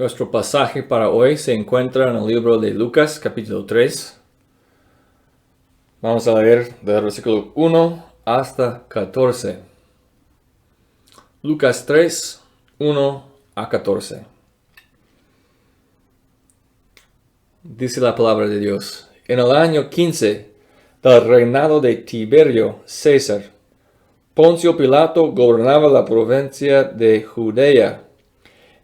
Nuestro pasaje para hoy se encuentra en el libro de Lucas, capítulo 3. Vamos a leer del versículo 1 hasta 14. Lucas 3, 1 a 14. Dice la palabra de Dios. En el año 15 del reinado de Tiberio César, Poncio Pilato gobernaba la provincia de Judea.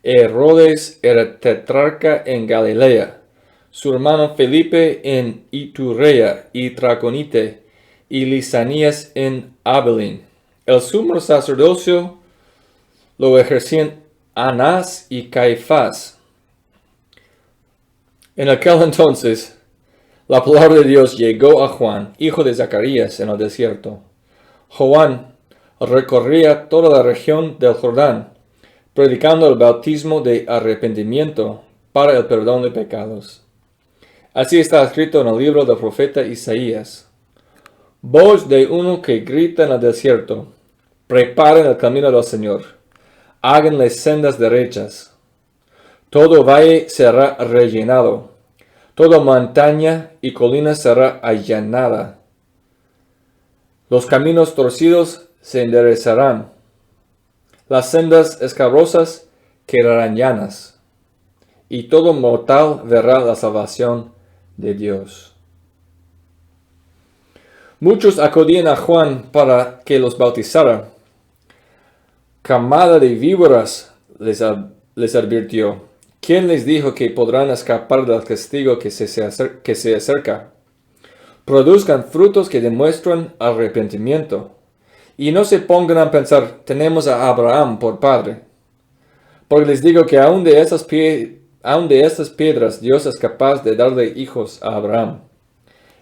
Herodes era tetrarca en Galilea, su hermano Felipe en Iturea y Traconite, y Lisanías en Abelín. El sumo sacerdocio lo ejercían Anás y Caifás. En aquel entonces, la palabra de Dios llegó a Juan, hijo de Zacarías, en el desierto. Juan recorría toda la región del Jordán, predicando el bautismo de arrepentimiento para el perdón de pecados. Así está escrito en el libro del profeta Isaías. Voz de uno que grita en el desierto: preparen el camino del Señor, háganle sendas derechas. Todo valle será rellenado, toda montaña y colina será allanada. Los caminos torcidos se enderezarán, las sendas escabrosas quedarán llanas, y todo mortal verá la salvación de Dios. Muchos acudían a Juan para que los bautizara. Camada de víboras, les advirtió. ¿Quién les dijo que podrán escapar del castigo que se acerca? Produzcan frutos que demuestran arrepentimiento. Y no se pongan a pensar, tenemos a Abraham por padre. Porque les digo que aun de estas piedras Dios es capaz de darle hijos a Abraham.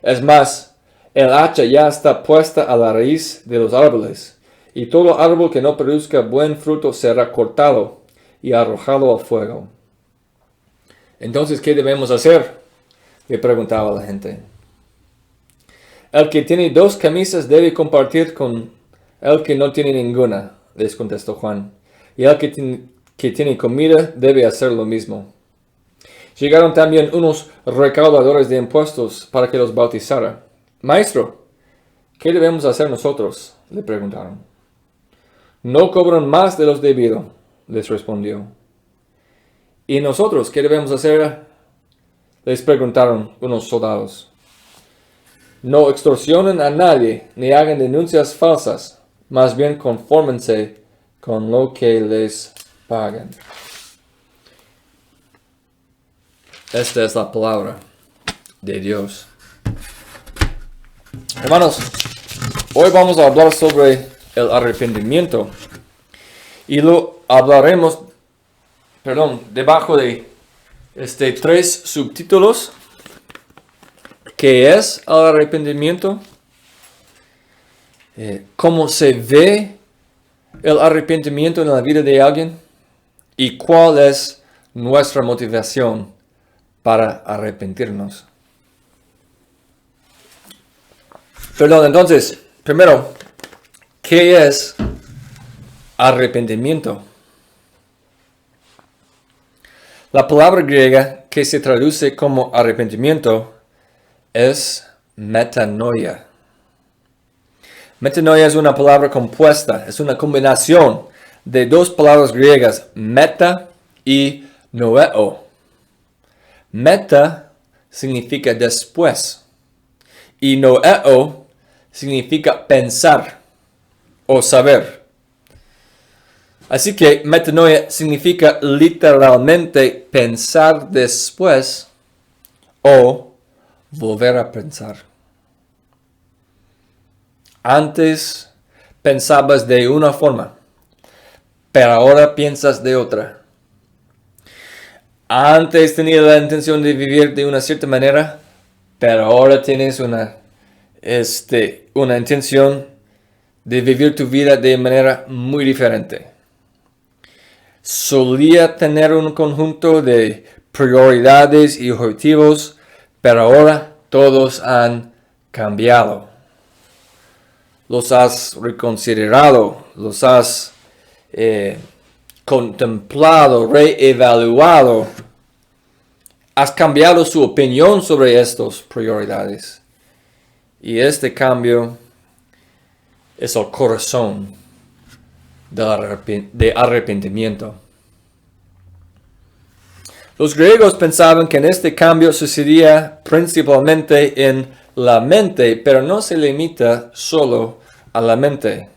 Es más, el hacha ya está puesta a la raíz de los árboles, y todo árbol que no produzca buen fruto será cortado y arrojado al fuego. Entonces, ¿qué debemos hacer?, le preguntaba la gente. El que tiene 2 camisas debe compartir con el que no tiene ninguna, les contestó Juan, y el que tiene comida debe hacer lo mismo. Llegaron también unos recaudadores de impuestos para que los bautizara. Maestro, ¿qué debemos hacer nosotros?, le preguntaron. No cobran más de lo debido, les respondió. ¿Y nosotros qué debemos hacer?, les preguntaron unos soldados. No extorsionen a nadie, ni hagan denuncias falsas. Más bien confórmense con lo que les pagan. Esta es la palabra de Dios. Hermanos, hoy vamos a hablar sobre el arrepentimiento. Y lo hablaremos, debajo de 3 subtítulos. ¿Qué es el arrepentimiento? ¿Cómo se ve el arrepentimiento en la vida de alguien? ¿Y cuál es nuestra motivación para arrepentirnos? Entonces, primero, ¿qué es arrepentimiento? La palabra griega que se traduce como arrepentimiento es metanoia. Metanoia es una palabra compuesta, es una combinación de 2 palabras griegas, meta y noeo. Meta significa después y noeo significa pensar o saber. Así que metanoia significa literalmente pensar después o volver a pensar. Antes pensabas de una forma, pero ahora piensas de otra. Antes tenías la intención de vivir de una cierta manera, pero ahora tienes una intención de vivir tu vida de manera muy diferente. Solía tener un conjunto de prioridades y objetivos, pero ahora todos han cambiado. Los has reconsiderado, los has contemplado, reevaluado, has cambiado su opinión sobre estas prioridades. Y este cambio es el corazón de arrepentimiento. Los griegos pensaban que en este cambio sucedía principalmente en la mente, pero no se limita solo a la mente.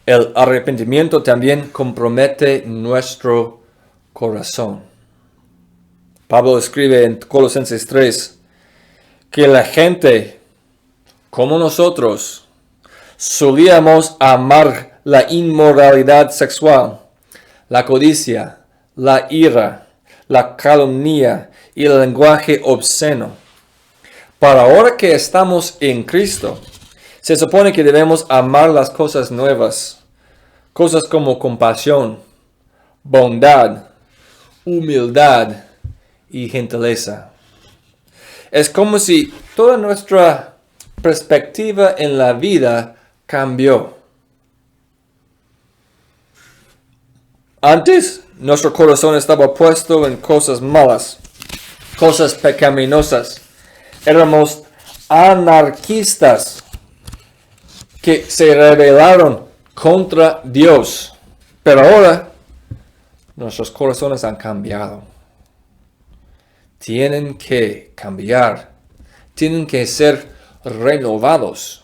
El arrepentimiento también compromete nuestro corazón. Pablo escribe en Colosenses 3 que la gente, como nosotros, solíamos amar la inmoralidad sexual, la codicia, la ira, la calumnia y el lenguaje obsceno. Para ahora que estamos en Cristo, se supone que debemos amar las cosas nuevas, cosas como compasión, bondad, humildad y gentileza. Es como si toda nuestra perspectiva en la vida cambió. Antes, nuestro corazón estaba puesto en cosas malas, cosas pecaminosas. Éramos anarquistas que se rebelaron contra Dios. Pero ahora, nuestros corazones han cambiado. Tienen que cambiar. Tienen que ser renovados.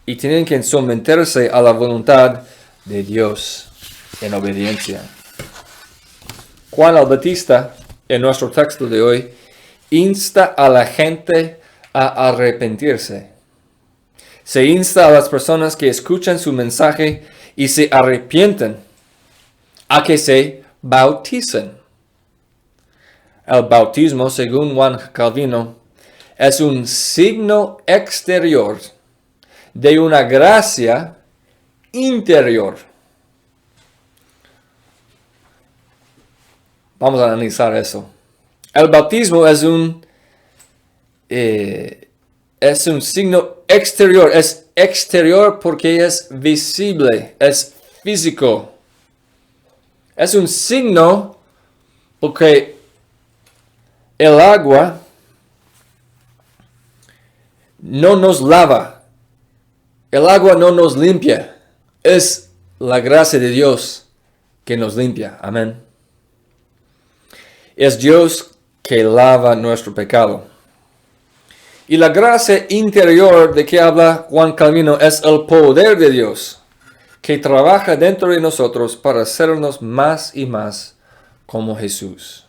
Y tienen que someterse a la voluntad de Dios en obediencia. Juan el Bautista, en nuestro texto de hoy, insta a la gente a arrepentirse. Se insta a las personas que escuchan su mensaje y se arrepienten a que se bauticen. El bautismo, según Juan Calvino, es un signo exterior de una gracia interior. Vamos a analizar eso. El bautismo es un signo exterior. Es exterior porque es visible, es físico. Es un signo porque el agua no nos lava. El agua no nos limpia. Es la gracia de Dios que nos limpia. Amén. Es Dios que lava nuestro pecado. Y la gracia interior de que habla Juan Calvino es el poder de Dios que trabaja dentro de nosotros para hacernos más y más como Jesús.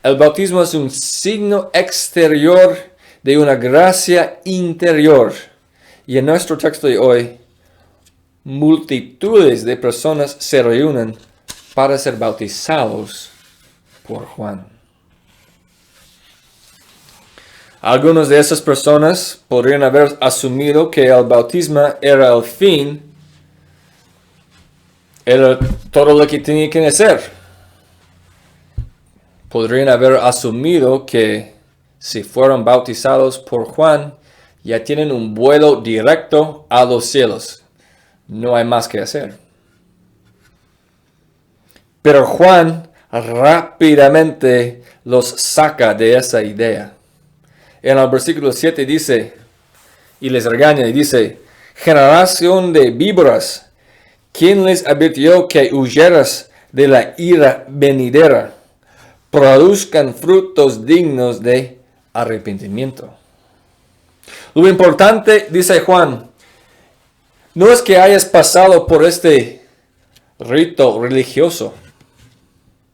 El bautismo es un signo exterior de una gracia interior. Y en nuestro texto de hoy, multitudes de personas se reúnen para ser bautizados por Juan. Algunas de esas personas podrían haber asumido que el bautismo era el fin, era todo lo que tenía que hacer. Podrían haber asumido que si fueron bautizados por Juan, ya tienen un vuelo directo a los cielos. No hay más que hacer. Pero Juan rápidamente los saca de esa idea. En el versículo 7 dice, y les regaña y dice, generación de víboras, ¿quién les advirtió que huyeras de la ira venidera? Produzcan frutos dignos de arrepentimiento. Lo importante, dice Juan, no es que hayas pasado por este rito religioso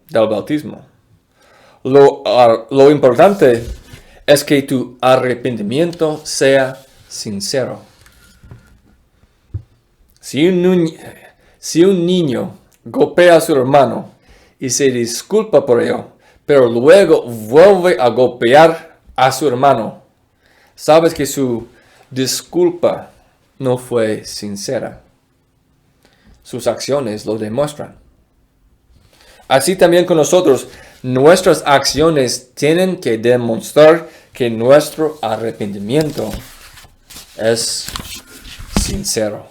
del bautismo. Lo importante es que tu arrepentimiento sea sincero. Si un niño golpea a su hermano y se disculpa por ello, pero luego vuelve a golpear a su hermano, sabes que su disculpa no fue sincera. Sus acciones lo demuestran. Así también con nosotros, nuestras acciones tienen que demostrar que nuestro arrepentimiento es sincero.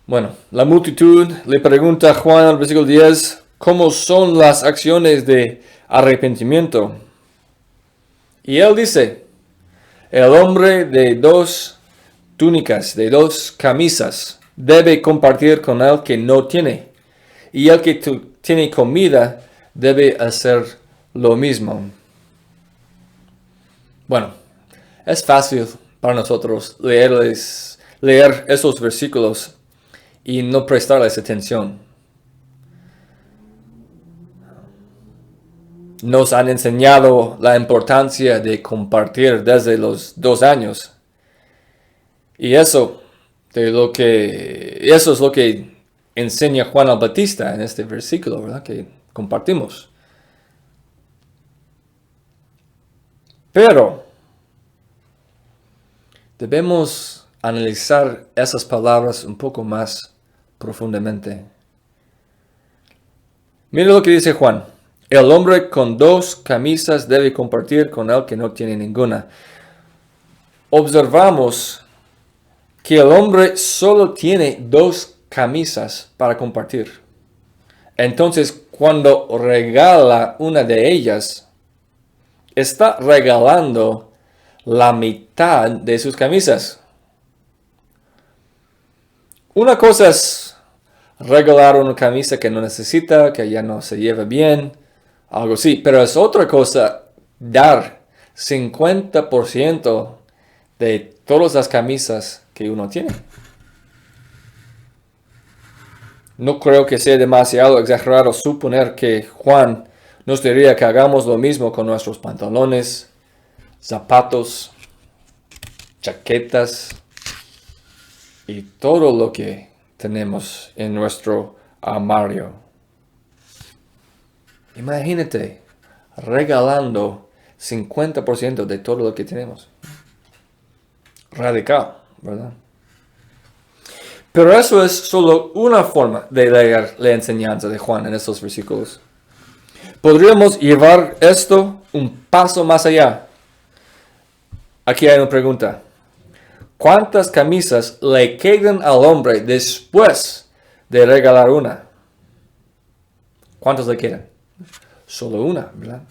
Bueno, la multitud le pregunta a Juan al versículo 10, ¿cómo son las acciones de arrepentimiento? Y él dice, el hombre de 2 túnicas, de 2 camisas, debe compartir con el que no tiene. Y el que tiene comida debe hacer lo mismo. Bueno, es fácil para nosotros leer esos versículos y no prestarles atención. Nos han enseñado la importancia de compartir desde los 2 años. Y eso es lo que enseña Juan el Bautista en este versículo, ¿verdad? Que compartimos. Pero debemos analizar esas palabras un poco más profundamente. Mira lo que dice Juan. El hombre con 2 camisas debe compartir con el que no tiene ninguna. Observamos que el hombre solo tiene 2 camisas para compartir. Entonces, cuando regala una de ellas, está regalando la mitad de sus camisas. Una cosa es regalar una camisa que no necesita, que ya no se lleva bien, algo así. Pero es otra cosa dar 50% de todas las camisas que uno tiene. No creo que sea demasiado exagerado suponer que Juan nos diría que hagamos lo mismo con nuestros pantalones, zapatos, chaquetas y todo lo que tenemos en nuestro armario. Imagínate regalando 50% de todo lo que tenemos. Radical, ¿verdad? Pero eso es solo una forma de leer la enseñanza de Juan en estos versículos. Podríamos llevar esto un paso más allá. Aquí hay una pregunta. ¿Cuántas camisas le quedan al hombre después de regalar una? ¿Cuántas le quedan? Solo una, ¿verdad?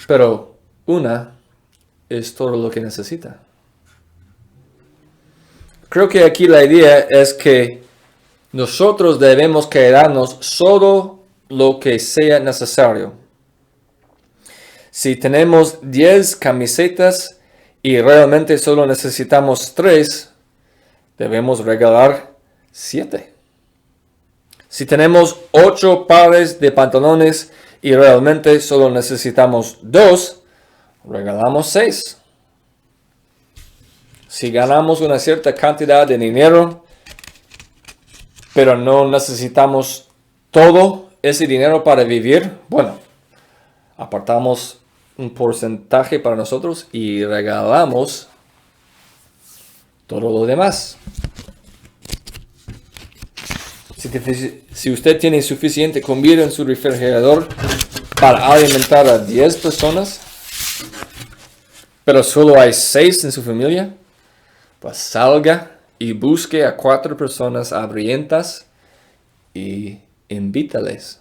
Pero una es todo lo que necesita. Creo que aquí la idea es que nosotros debemos quedarnos solo lo que sea necesario. Si tenemos 10 camisetas y realmente solo necesitamos 3, debemos regalar 7. Si tenemos 8 pares de pantalones y realmente solo necesitamos 2, regalamos 6. Si ganamos una cierta cantidad de dinero, pero no necesitamos todo ese dinero para vivir, bueno, apartamos un porcentaje para nosotros y regalamos todo lo demás. Si usted tiene suficiente comida en su refrigerador para alimentar a 10 personas, pero solo hay 6 en su familia, pues salga y busque a 4 personas hambrientas y invítales.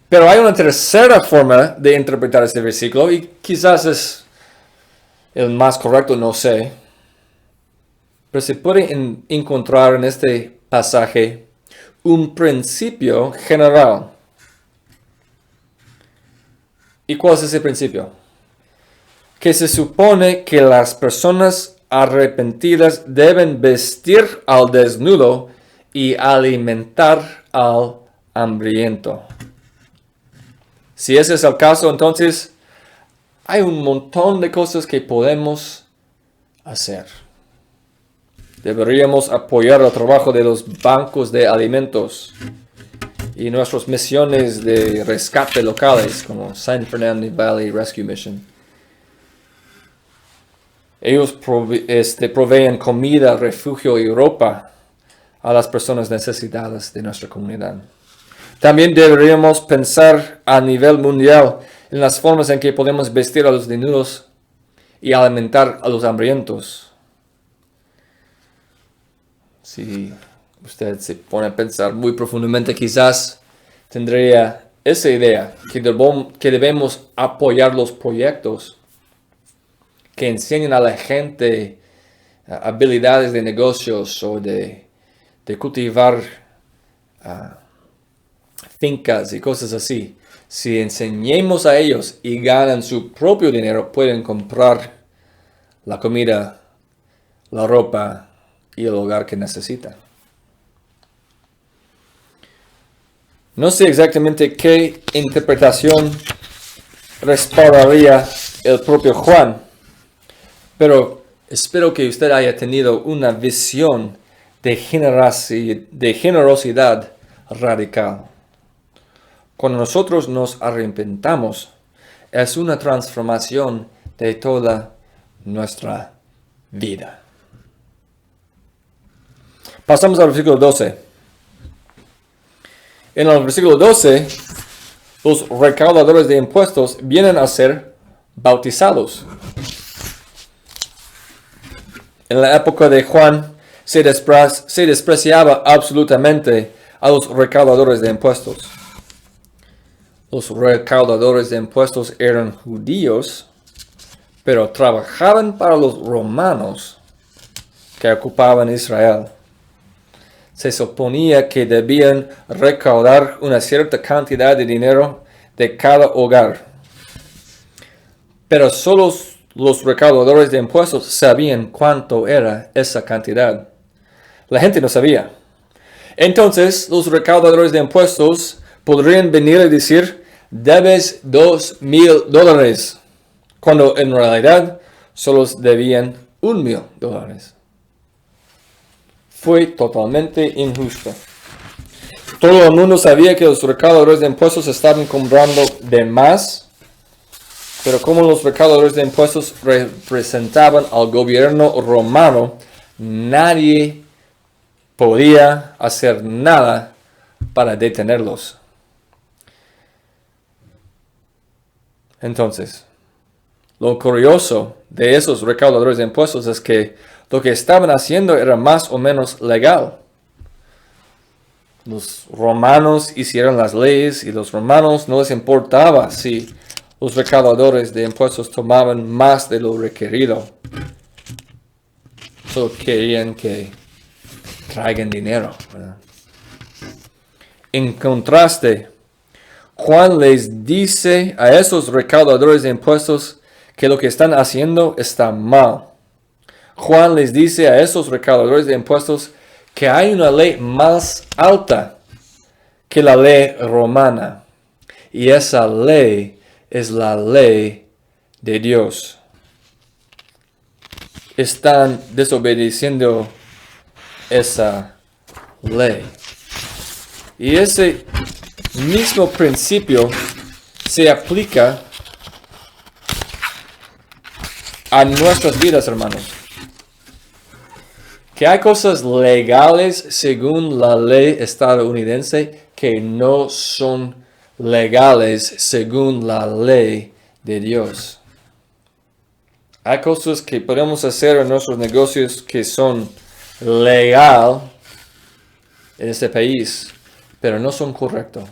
Pero hay una tercera forma de interpretar este versículo y quizás es el más correcto, no sé. Pero se puede encontrar en este pasaje un principio general. ¿Y cuál es ese principio? Que se supone que las personas arrepentidas deben vestir al desnudo y alimentar al hambriento. Si ese es el caso, entonces hay un montón de cosas que podemos hacer. Deberíamos apoyar el trabajo de los bancos de alimentos y nuestras misiones de rescate locales como San Fernando Valley Rescue Mission. Ellos proveen comida, refugio y ropa a las personas necesitadas de nuestra comunidad. También deberíamos pensar a nivel mundial en las formas en que podemos vestir a los desnudos y alimentar a los hambrientos. Si usted se pone a pensar muy profundamente, quizás tendría esa idea que debemos apoyar los proyectos que enseñan a la gente habilidades de negocios o de cultivar fincas y cosas así. Si enseñemos a ellos y ganan su propio dinero, pueden comprar la comida, la ropa y el hogar que necesitan. No sé exactamente qué interpretación respaldaría el propio Juan, pero espero que usted haya tenido una visión de generosidad radical. Cuando nosotros nos arrepentamos, es una transformación de toda nuestra vida. Pasamos al versículo 12. En el versículo 12, los recaudadores de impuestos vienen a ser bautizados. En la época de Juan se despreciaba absolutamente a los recaudadores de impuestos. Los recaudadores de impuestos eran judíos, pero trabajaban para los romanos que ocupaban Israel. Se suponía que debían recaudar una cierta cantidad de dinero de cada hogar. Pero solo los recaudadores de impuestos sabían cuánto era esa cantidad. La gente no sabía. Entonces, los recaudadores de impuestos podrían venir y decir, debes $2,000, cuando en realidad solo debían $1,000. Fue totalmente injusto. Todo el mundo sabía que los recaudadores de impuestos estaban cobrando de más, pero como los recaudadores de impuestos representaban al gobierno romano, nadie podía hacer nada para detenerlos. Entonces, lo curioso de esos recaudadores de impuestos es que lo que estaban haciendo era más o menos legal. Los romanos hicieron las leyes y los romanos no les importaba si los recaudadores de impuestos tomaban más de lo requerido. Solo querían que traigan dinero, ¿verdad? En contraste, Juan les dice a esos recaudadores de impuestos que lo que están haciendo está mal. Juan les dice a esos recaudadores de impuestos que hay una ley más alta que la ley romana. Y esa ley es la ley de Dios. Están desobedeciendo esa ley. Y ese mismo principio se aplica a nuestras vidas, hermanos. Que hay cosas legales según la ley estadounidense que no son legales según la ley de Dios. Hay cosas que podemos hacer en nuestros negocios que son legal en este país, pero no son correctos.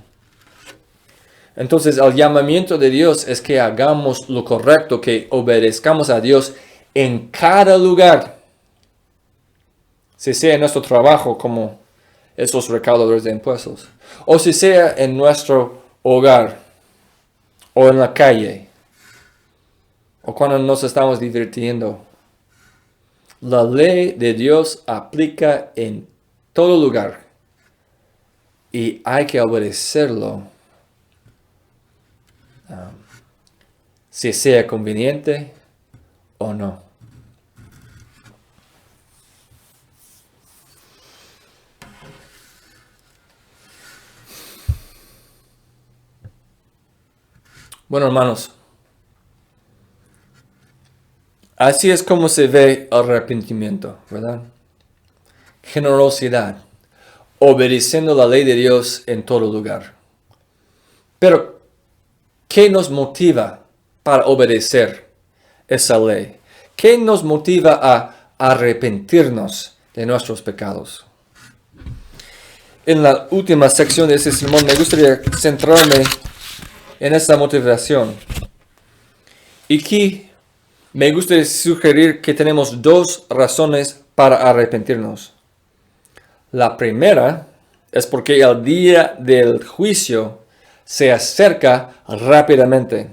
Entonces el llamamiento de Dios es que hagamos lo correcto, que obedezcamos a Dios en cada lugar. Si sea en nuestro trabajo como esos recaudadores de impuestos, o si sea en nuestro hogar, o en la calle, o cuando nos estamos divirtiendo. La ley de Dios aplica en todo lugar y hay que obedecerlo, si sea conveniente o no. Bueno, hermanos, así es como se ve el arrepentimiento, ¿verdad? Generosidad, obedeciendo la ley de Dios en todo lugar. Pero, ¿Qué nos motiva para obedecer esa ley? ¿Qué nos motiva a arrepentirnos de nuestros pecados? En la última sección de ese sermón me gustaría centrarme en esa motivación. Y aquí me gustaría sugerir que tenemos dos razones para arrepentirnos. La primera es porque el día del juicio se acerca rápidamente.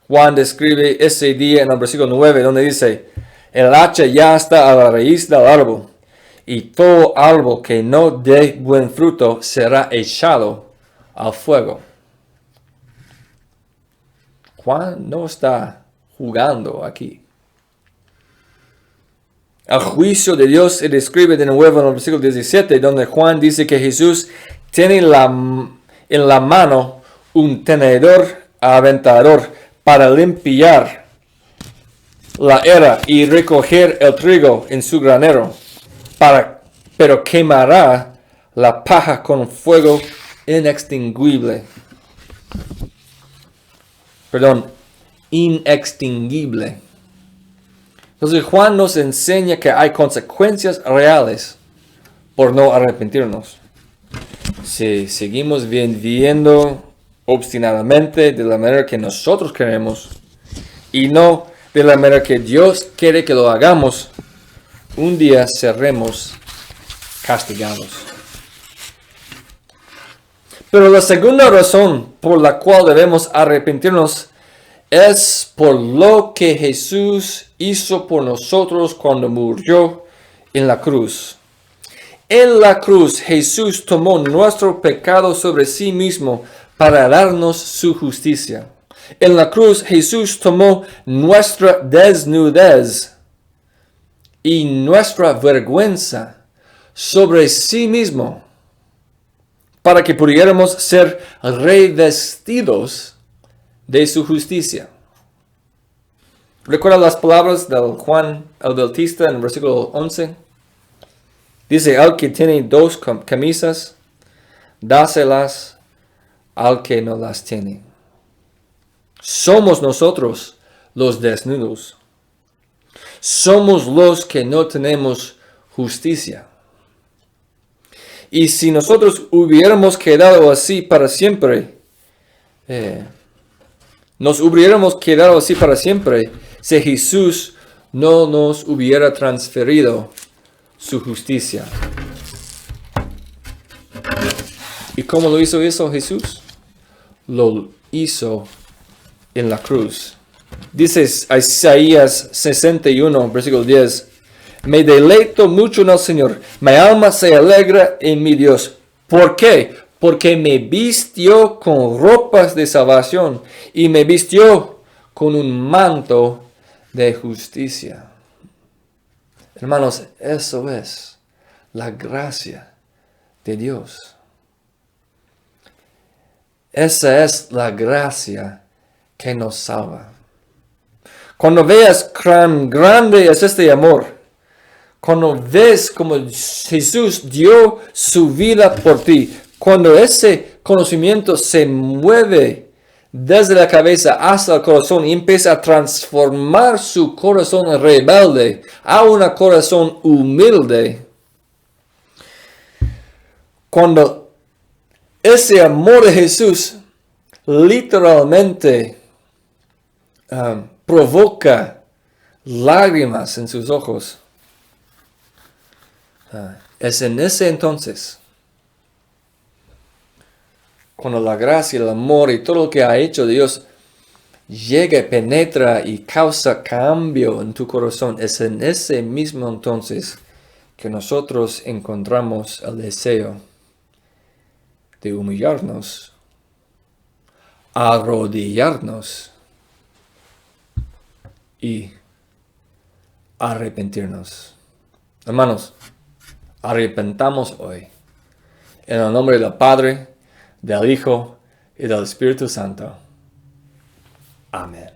Juan describe ese día en el versículo 9, donde dice: el hacha ya está a la raíz del árbol, y todo árbol que no dé buen fruto será echado al fuego. Juan no está jugando aquí. El juicio de Dios se describe de nuevo en el versículo 17, donde Juan dice que Jesús tiene en la mano un tenedor aventador para limpiar la era y recoger el trigo en su granero, pero quemará la paja con fuego inextinguible. Entonces Juan nos enseña que hay consecuencias reales por no arrepentirnos. Si seguimos viviendo obstinadamente de la manera que nosotros queremos y no de la manera que Dios quiere que lo hagamos, un día seremos castigados. Pero la segunda razón por la cual debemos arrepentirnos es por lo que Jesús hizo por nosotros cuando murió en la cruz. En la cruz Jesús tomó nuestro pecado sobre sí mismo para darnos su justicia. En la cruz Jesús tomó nuestra desnudez y nuestra vergüenza sobre sí mismo para que pudiéramos ser revestidos de su justicia. ¿Recuerda las palabras de Juan el Bautista en el versículo 11? Dice: al que tiene 2 camisas, dáselas al que no las tiene. Somos nosotros los desnudos. Somos los que no tenemos justicia. Y si nosotros hubiéramos quedado así para siempre, si Jesús no nos hubiera transferido su justicia. ¿Y cómo lo hizo eso Jesús? Lo hizo en la cruz. Dice Isaías 61, versículo 10: me deleito mucho en el Señor, mi alma se alegra en mi Dios. ¿Por qué? Porque me vistió con ropas de salvación y me vistió con un manto de justicia. Hermanos, eso es la gracia de Dios. Esa es la gracia que nos salva. Cuando veas cuán grande es este amor, cuando ves como Jesús dio su vida por ti, cuando ese conocimiento se mueve desde la cabeza hasta el corazón y empieza a transformar su corazón rebelde a un corazón humilde, cuando ese amor de Jesús literalmente provoca lágrimas en sus ojos, es en ese entonces cuando la gracia, el amor y todo lo que ha hecho Dios llega, penetra y causa cambio en tu corazón. Es en ese mismo entonces que nosotros encontramos el deseo de humillarnos, arrodillarnos y arrepentirnos. Hermanos, arrepentamos hoy. En el nombre del Padre, del Hijo y del Espíritu Santo. Amén.